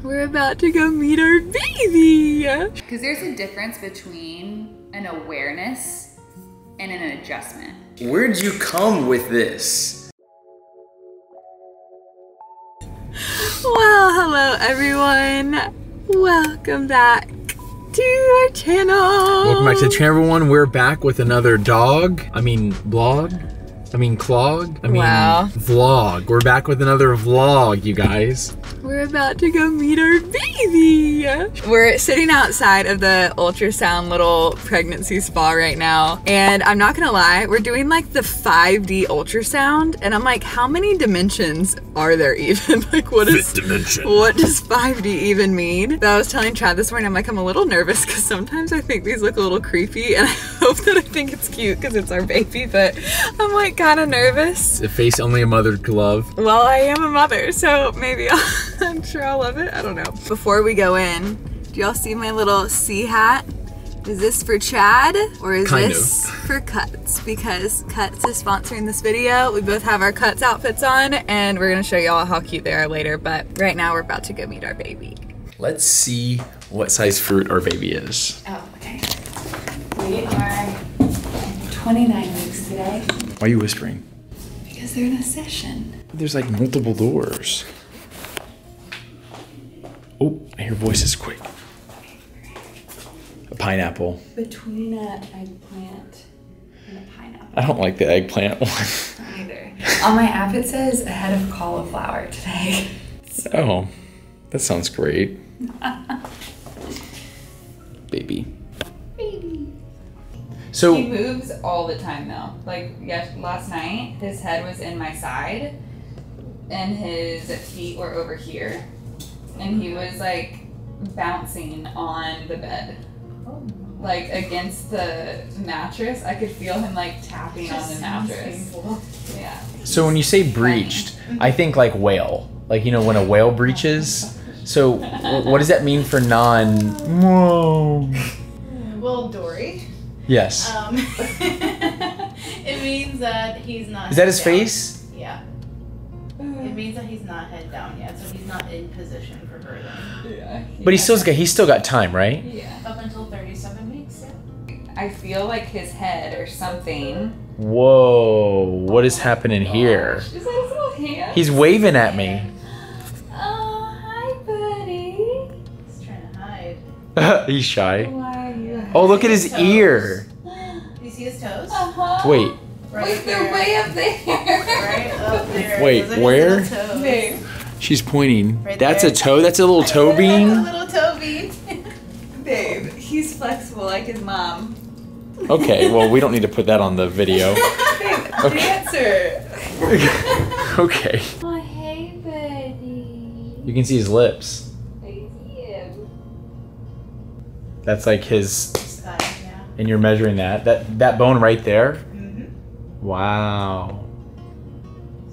We're about to go meet our baby. Because there's a difference between an awareness and an adjustment. Where'd you come with this? Well, hello everyone. Welcome back to our channel. Welcome back to the channel, everyone. We're back with another clog. Wow. Vlog. We're back with another vlog, you guys. We're about to go meet our baby. We're sitting outside of the ultrasound little pregnancy spa right now. And I'm not gonna lie, we're doing like the 5D ultrasound. And I'm like, how many dimensions are there even? Like what does 5D even mean? So I was telling Chad this morning, I'm like, I'm a little nervous because sometimes I think these look a little creepy. And I hope that I think it's cute because it's our baby. But I'm like kind of nervous. A face only a mother could love. Well, I am a mother, so maybe I'm sure I'll love it. I don't know. Before we go in, do y'all see my little C hat? Is this for Chad or is this for Cuts? Because Cuts is sponsoring this video. We both have our Cuts outfits on and we're gonna show y'all how cute they are later. But right now we're about to go meet our baby. Let's see what size fruit our baby is. Oh, okay. We are 29 weeks today. Why are you whispering? Because they're in a session. There's like multiple doors. Oh, I hear voices quick. A pineapple. Between an eggplant and a pineapple. I don't like the eggplant one. Either. On my app it says a head of cauliflower today. Oh, that sounds great. Baby. So he moves all the time though. Like last night, his head was in my side and his feet were over here. And he was like bouncing on the bed. Like against the mattress. I could feel him like tapping on the mattress. Yeah. So when you say breached, I think like whale. Like, you know, when a whale breaches. So what does that mean for Whoa. Well, Tori. Yes. It means that he's not. Is that his down. face? Yeah. It means that he's not head down yet, so he's not in position for birthing. Yeah. But he's still got time, right? Yeah. Up until 37 weeks. Yeah. I feel like his head or something. Whoa, what is happening here? Is that his little hand? He's waving at me. Oh, hi, buddy. He's trying to hide. He's shy. Why are you? Oh, look at his ear. Do you see his toes? Uh-huh. Wait. Right Wait, they're there. way up there. Right up there. Wait, Those are his where? little toes. Babe. She's pointing. Right That's there. a toe? That's a little toe That's a bean? little toe bean. Babe, he's flexible like his mom. Okay, well, we don't need to put that on the video. Babe, dancer. Okay. Oh, hey, buddy. You can see his lips. I see him. That's like his, Yeah. and you're measuring that. That bone right there? Mm-hmm. Wow.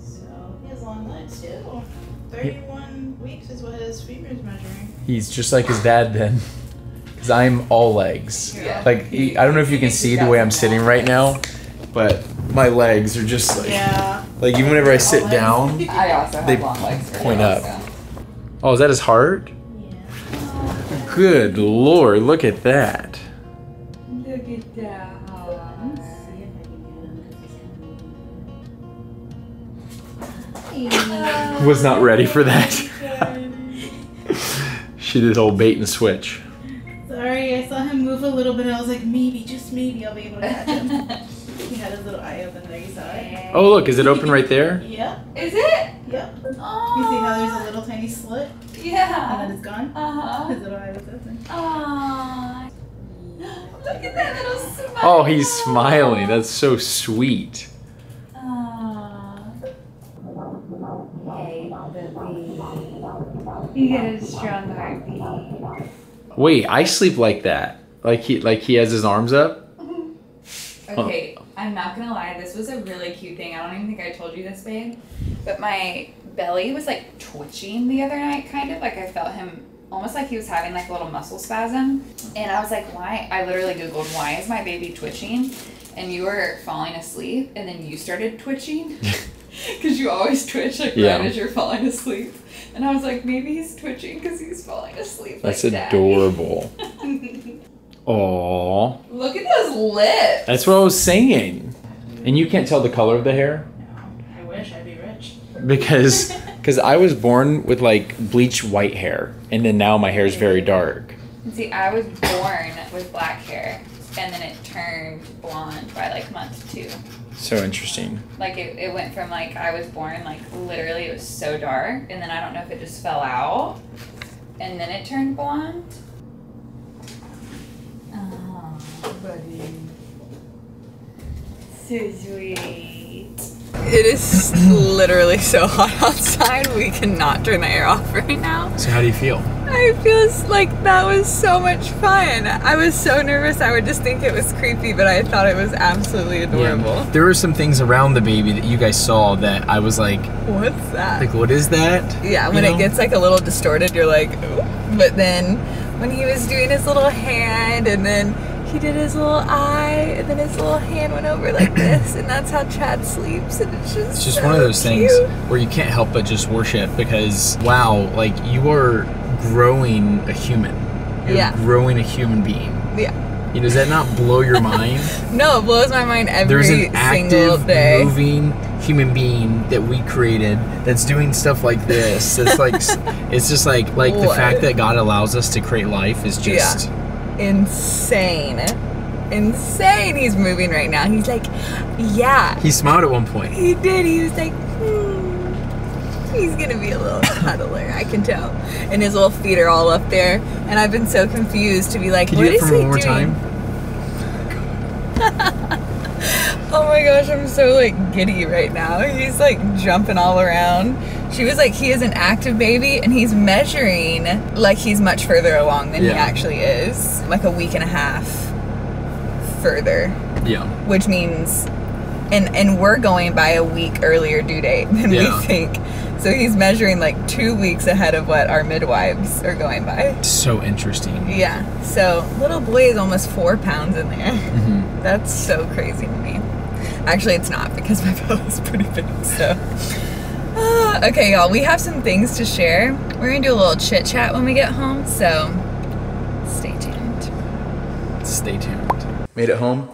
So he has long legs too. 31 weeks is what his femur's measuring. He's just like his dad then. Because I'm all legs. Yeah. Like, I don't know if you can see the way I'm sitting right now, but my legs are just like, like even whenever I sit down, I also have They long legs. For point dogs, up. so. oh, is that his heart? Yeah. Good Lord, look at that. Look at that. Let's see if I can get him because he's Was not ready for that. She did the whole bait and switch. Sorry, I saw him move a little bit. I was like, maybe, just maybe, I'll be able to catch him. He had his little eye open there, you saw it? Oh, look, is it open right there? Yep, Is it? yep. Oh. You see how there's a little tiny slit? And Yeah. then it's gone? Uh-huh. His little eye was open. Aww. Look at that little smile. Oh, he's smiling. That's so sweet. Aww. Hey, baby. You get a strong heartbeat. Wait, I sleep like that. Like he has his arms up. Okay, I'm not gonna lie, this was a really cute thing. I don't even think I told you this, babe. But my belly was like twitching the other night, kind of. Like I felt him almost like he was having like a little muscle spasm. And I was like, why? I literally Googled, why is my baby twitching? And you were falling asleep and then you started twitching. Because you always twitch like Yeah. right as you're falling asleep. And I was like, maybe he's twitching because he's falling asleep. That's like adorable. Aww. Look at those lips. That's what I was saying. And you can't tell the color of the hair? I wish I'd be rich. Because I was born with like bleach white hair, and then now my hair is very dark. See, I was born with black hair, and then it turned blonde by like month 2. So interesting. Like it went from like I was born like literally it was so dark, and then I don't know if it just fell out, and then it turned blonde. Oh, buddy, so sweet. It is literally so hot outside. We cannot turn the air off right now. So how do you feel? I feel like that was so much fun. I was so nervous I would just think it was creepy, but I thought it was absolutely adorable. Yeah. There were some things around the baby that you guys saw that I was like, What's that? like, what is that? Yeah, when it gets like a little distorted, you're like, ooh. But then when he was doing his little hand, and then he did his little eye, and then his little hand went over like this, and that's how Chad sleeps, and it's just so one of those cute. things where you can't help but just worship, because wow, like you are growing a human. You're Yeah. growing a human being. Yeah. You know, does that not blow your mind? No, it blows my mind every There's an single active, day. moving human being that we created that's doing stuff like this. It's like, it's just like the What? fact that God allows us to create life is just Insane. Insane. He's moving right now. He's like, yeah. He smiled at one point. He did. He was like, he's gonna be a little cuddler, I can tell. And his little feet are all up there. And I've been so confused to be like, Could what you is get he from one more doing? time? Oh my gosh, I'm so like giddy right now. He's like jumping all around. She was like, he is an active baby, and he's measuring like he's much further along than he actually is. Like a week and a half further. Yeah. Which means, and we're going by a week earlier due date than we think. So he's measuring like 2 weeks ahead of what our midwives are going by. So interesting. Yeah. So little boy is almost 4 pounds in there. Mm-hmm. That's so crazy to me. Actually, it's not, because my belly's pretty big. So, okay, y'all. We have some things to share. We're gonna do a little chit chat when we get home. So stay tuned. Stay tuned. Made it home.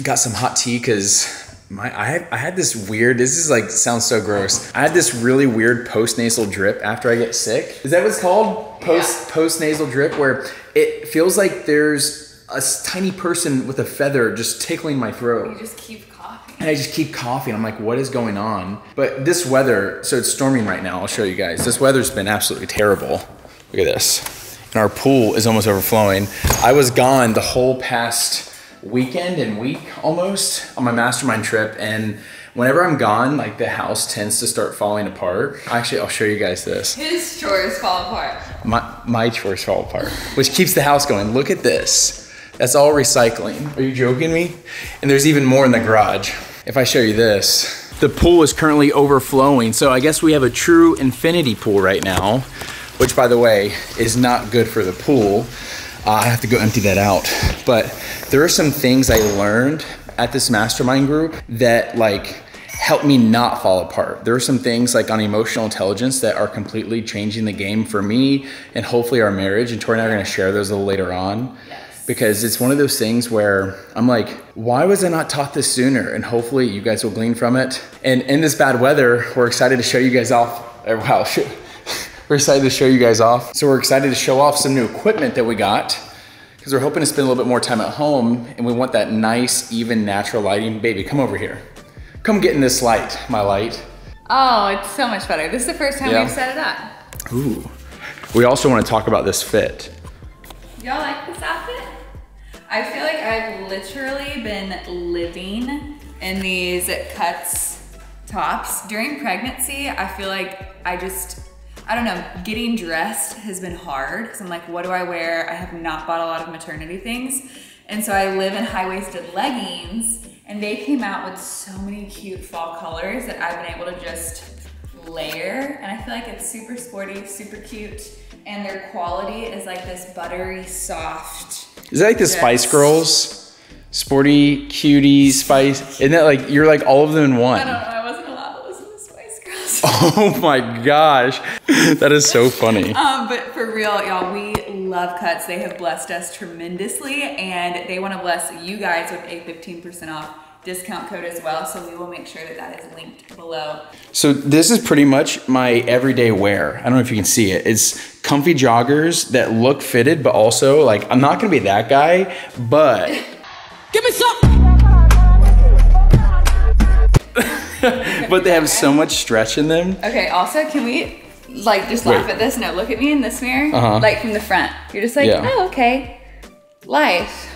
Got some hot tea because I had this weird, this is like, sounds so gross. I had this really weird post-nasal drip after I get sick. Is that what it's called? Post-nasal drip, where it feels like there's a tiny person with a feather just tickling my throat. You just keep coughing. And I just keep coughing. I'm like, what is going on? But this weather, so it's storming right now. I'll show you guys. This weather's been absolutely terrible. Look at this. And our pool is almost overflowing. I was gone the whole past weekend and week almost on my mastermind trip, and whenever I'm gone, like the house tends to start falling apart. Actually, I'll show you guys this. His chores fall apart. My chores fall apart, which keeps the house going. Look at this. That's all recycling. Are you joking me? And there's even more in the garage. If I show you this, the pool is currently overflowing. So I guess we have a true infinity pool right now, which by the way, is not good for the pool. I have to go empty that out. But there are some things I learned at this mastermind group that like help me not fall apart. There are some things like on emotional intelligence that are completely changing the game for me and hopefully our marriage. And Tori and I are gonna share those a little later on. Because it's one of those things where I'm like, why was I not taught this sooner? And hopefully you guys will glean from it. And in this bad weather, we're excited to show you guys off. Wow, we're excited to show you guys off. So we're excited to show off some new equipment that we got, because we're hoping to spend a little bit more time at home, and we want that nice, even, natural lighting. Baby, come over here. Come get in this light, my light. Oh, it's so much better. This is the first time we've set it up. Ooh. We also want to talk about this fit. Y'all like this outfit? I feel like I've literally been living in these cuts tops. During pregnancy, I feel like I don't know, getting dressed has been hard. So I'm like, what do I wear? I have not bought a lot of maternity things. And so I live in high-waisted leggings, and they came out with so many cute fall colors that I've been able to just layer. And I feel like it's super sporty, super cute. And their quality is like this buttery, soft. Is that like the Spice Girls? Sporty, cutie, spice. Isn't that like, you're like all of them in one? I don't know. I wasn't allowed to listen to Spice Girls. Oh my gosh. That is so funny. But for real, y'all, we love Cuts. They have blessed us tremendously, and they want to bless you guys with a 15% off discount code as well. So we will make sure that that is linked below. So this is pretty much my everyday wear. I don't know if you can see it. It's comfy joggers that look fitted, but also like, I'm not gonna be that guy, but Give me some. but they have so much stretch in them. Okay, also, can we like just laugh at this? No, look at me in this mirror. Like from the front. You're just like, oh, okay. Life.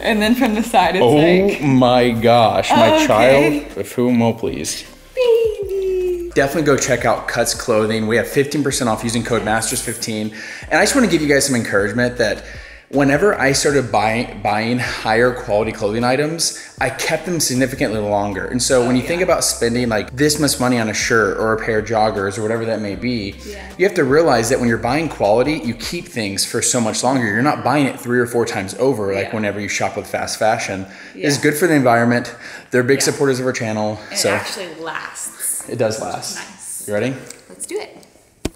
And then from the side, it's like, oh my gosh, my okay. child, with whom will please. Baby. Definitely go check out Cuts Clothing. We have 15% off using code MASTERS15. And I just want to give you guys some encouragement that whenever I started buying higher quality clothing items, I kept them significantly longer. And so when you think about spending like this much money on a shirt or a pair of joggers or whatever that may be, you have to realize that when you're buying quality, you keep things for so much longer. You're not buying it 3 or 4 times over, like whenever you shop with fast fashion. It's good for the environment. They're big supporters of our channel. And so it actually lasts. It does last. Nice. You ready? Let's do it.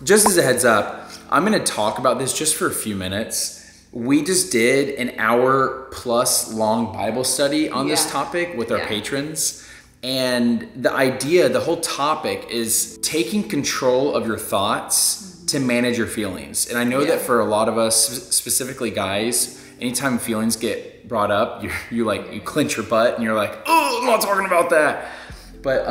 Just as a heads up, I'm gonna talk about this just for a few minutes. We just did an hour-plus long Bible study on this topic with our patrons. And the idea, the whole topic is taking control of your thoughts to manage your feelings. And I know that for a lot of us, specifically guys, anytime feelings get brought up, you clench your butt and you're like, oh, I'm not talking about that. But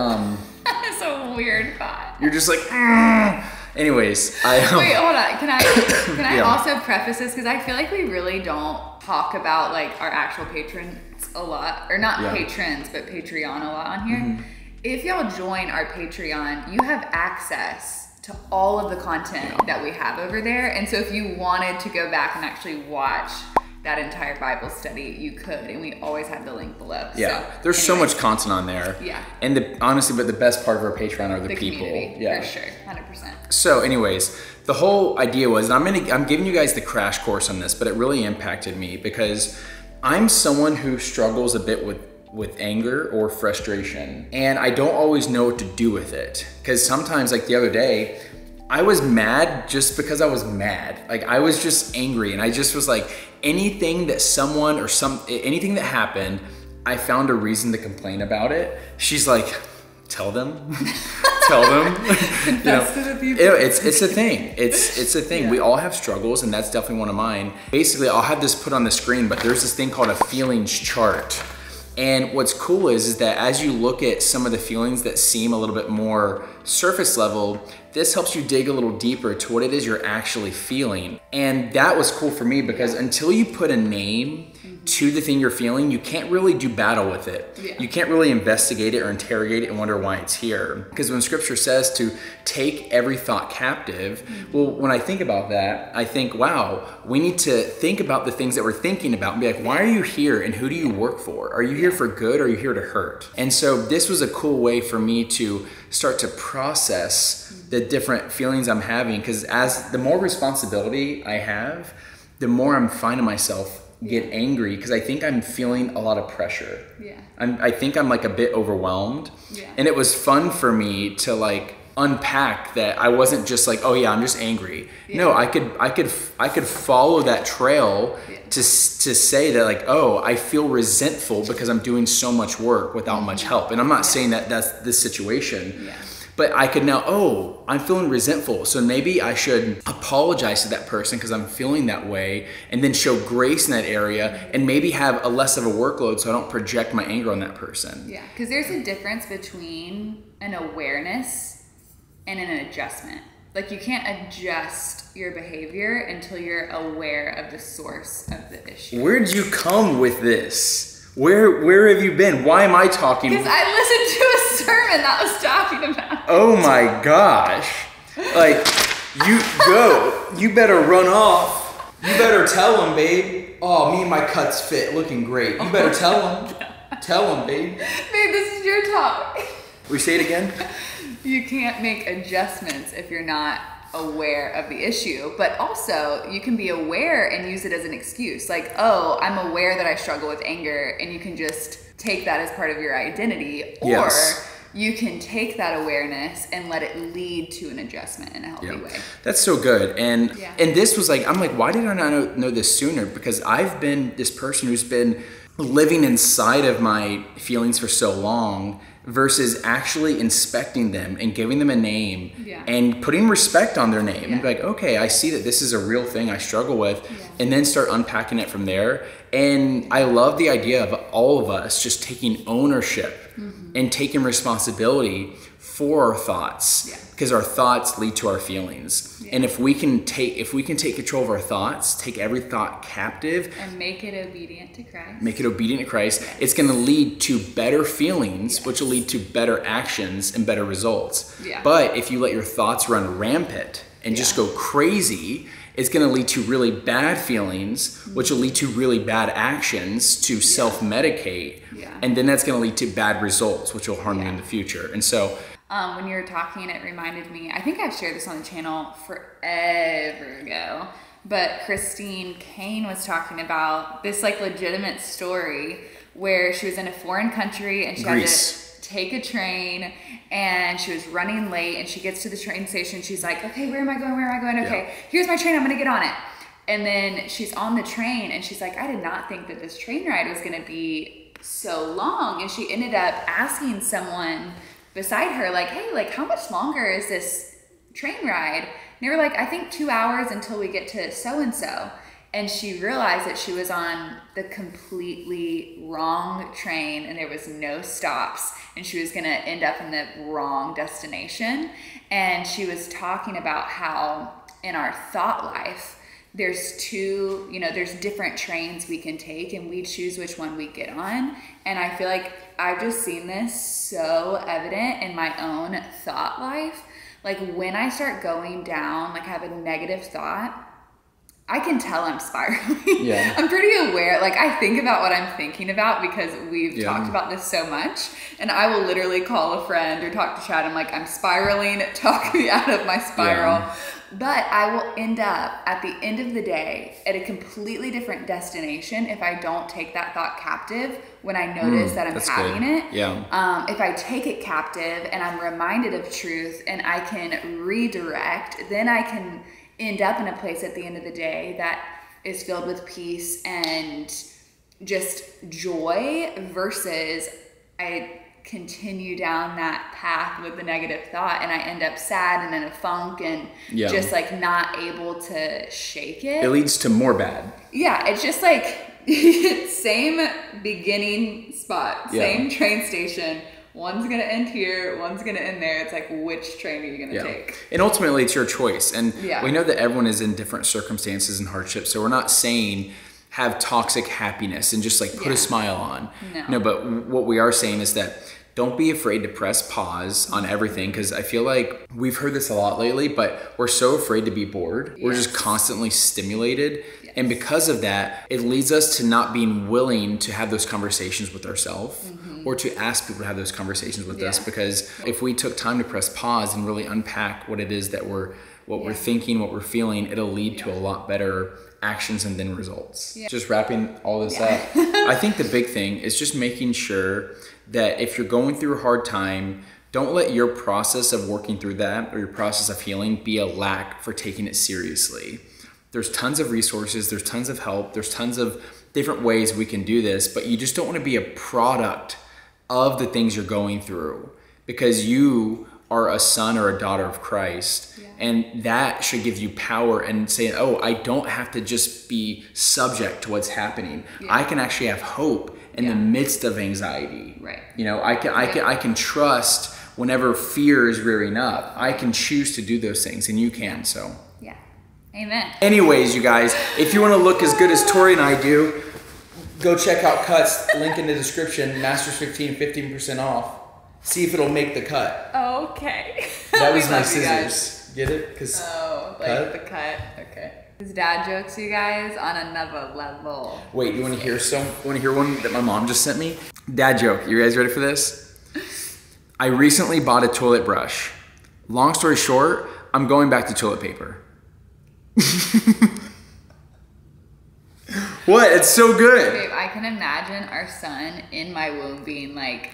It's a weird thought. you're just like, mm. Anyways, Wait, hold on. Can I also preface this, because I feel like we really don't talk about like our actual patrons a lot, or not patrons, but Patreon a lot on here. If y'all join our Patreon, you have access to all of the content that we have over there. And so if you wanted to go back and actually watch that entire Bible study, you could, and we always have the link below. Yeah, so, there's so much content on there. Yeah. And honestly, but the best part of our Patreon are the people. Community, yeah, for sure, 100%. So anyways, the whole idea was, and I'm giving you guys the crash course on this, but it really impacted me because I'm someone who struggles a bit with anger or frustration, and I don't always know what to do with it. Because sometimes, like the other day, I was mad just because I was mad. Like I was just angry, and I just was like, anything that someone or anything that happened, I found a reason to complain about it. She's like, tell them, tell them. Confess to the people. It's a thing. It's a thing. We all have struggles, and that's definitely one of mine. Basically, I'll have this put on the screen, but there's this thing called a feelings chart. And what's cool is that as you look at some of the feelings that seem a little bit more surface level, this helps you dig a little deeper to what it is you're actually feeling. And that was cool for me because until you put a name to the thing you're feeling, you can't really do battle with it. Yeah. You can't really investigate it or interrogate it and wonder why it's here. Because when scripture says to take every thought captive, well, when I think about that, I think, wow, we need to think about the things that we're thinking about and be like, why are you here and who do you work for? Are you here for good or are you here to hurt? And so this was a cool way for me to start to process the different feelings I'm having, because as the more responsibility I have, the more I'm finding myself get angry because I think I'm feeling a lot of pressure. Yeah. I think I'm like a bit overwhelmed. Yeah. And it was fun for me to like unpack that I wasn't just like, oh yeah, I'm just angry. Yeah. No, I could follow that trail to say that like, oh, I feel resentful because I'm doing so much work without much help. And I'm not saying that that's the situation. Yeah. But I could now, oh, I'm feeling resentful. So maybe I should apologize to that person because I'm feeling that way, and then show grace in that area and maybe have a less of a workload so I don't project my anger on that person. Yeah, because there's a difference between an awareness and an adjustment. Like you can't adjust your behavior until you're aware of the source of the issue. Where'd you come with this? Where have you been? Why am I talking? Because I listened to a sermon that was talking about. Oh my gosh. Like, you better run off. You better tell him, babe. Oh, me and my cuts fit, looking great. You better tell him. Tell him, babe. Babe, this is your talk. We say it again? You can't make adjustments if you're not aware of the issue, but also you can be aware and use it as an excuse. Like, oh, I'm aware that I struggle with anger, and you can just take that as part of your identity. Or Yes. you can take that awareness and let it lead to an adjustment in a healthy way. That's so good. And Yeah. and this was like, I'm like, why did I not know this sooner? Because I've been this person who's been living inside of my feelings for so long versus actually inspecting them and giving them a name and putting respect on their name and be like, okay, I see that this is a real thing I struggle with, and then start unpacking it from there. And I love the idea of all of us just taking ownership and taking responsibility for our thoughts, because our thoughts lead to our feelings. And if we can take control of our thoughts, take every thought captive and make it obedient to Christ. It's going to lead to better feelings, which will lead to better actions and better results. But if you let your thoughts run rampant and just go crazy, it's going to lead to really bad feelings, which will lead to really bad actions to self-medicate. And then that's going to lead to bad results, which will harm you in the future. And so when you were talking, it reminded me, I think I've shared this on the channel forever ago, but Christine Kane was talking about this like legitimate story where she was in a foreign country and she had to take a train, and she was running late, and she gets to the train station. She's like, okay, where am I going? Okay, here's my train. I'm going to get on it. And then she's on the train, and she's like, I did not think that this train ride was going to be so long. And she ended up asking someone beside her, like, hey, like, how much longer is this train ride? And they were like, I think 2 hours until we get to so-and-so. And she realized that she was on the completely wrong train, and there was no stops, and she was gonna end up in the wrong destination. And she was talking about how in our thought life, there's there's different trains we can take, and we choose which one we get on. And I feel like I've just seen this so evident in my own thought life. Like when I start going down, like have a negative thought, I can tell I'm spiraling. I'm pretty aware. Like I think about what I'm thinking about because we've talked about this so much. And I will literally call a friend or talk to Chad. I'm like, I'm spiraling, talk me out of my spiral. But I will end up at the end of the day at a completely different destination if I don't take that thought captive when I notice that I'm having it. If I take it captive and I'm reminded of truth and I can redirect, then I can end up in a place at the end of the day that is filled with peace and just joy, versus I continue down that path with the negative thought and I end up sad and in a funk and just like not able to shake it. It leads to more bad. It's just like same beginning spot, same train station. One's gonna end here, one's gonna end there. It's like, which train are you gonna take? And ultimately, it's your choice. And we know that everyone is in different circumstances and hardships. So we're not saying have toxic happiness and just like put a smile on. No, but what we are saying is that don't be afraid to press pause on everything, because I feel like we've heard this a lot lately, but we're so afraid to be bored. We're just constantly stimulated. And because of that, it leads us to not being willing to have those conversations with ourselves or to ask people to have those conversations with us. Because if we took time to press pause and really unpack what it is that we're thinking, what we're feeling, it'll lead to a lot better actions and then results. Just wrapping all this up, I think the big thing is just making sure that if you're going through a hard time, don't let your process of working through that or your process of healing be a lack for taking it seriously. There's tons of resources, there's tons of help, there's tons of different ways we can do this, but you just don't want to be a product of the things you're going through, because you are a son or a daughter of Christ. And that should give you power and say, oh, I don't have to just be subject to what's happening. I can actually have hope in the midst of anxiety. I can trust whenever fear is rearing up. I can choose to do those things, and you can. So Amen. Anyways, you guys, if you want to look as good as Tori and I do, go check out Cuts. Link in the description. Masters 15% off. See if it'll make the cut. Okay. That was my scissors. Get it? The cut. Okay. His dad jokes, you guys, on another level. Wait, you want to hear one that my mom just sent me? Dad joke. You guys ready for this? I recently bought a toilet brush. Long story short, I'm going back to toilet paper. What? It's so good. Babe, I can imagine our son in my womb being like...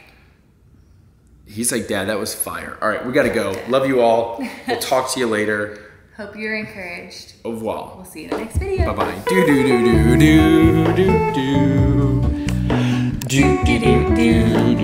He's like, Dad, that was fire. All right, we gotta go. Love you all. We'll talk to you later. Hope you're encouraged. Au revoir. We'll see you in the next video. Bye-bye. Do-do-do-do-do-do-do. Do-do-do-do-do.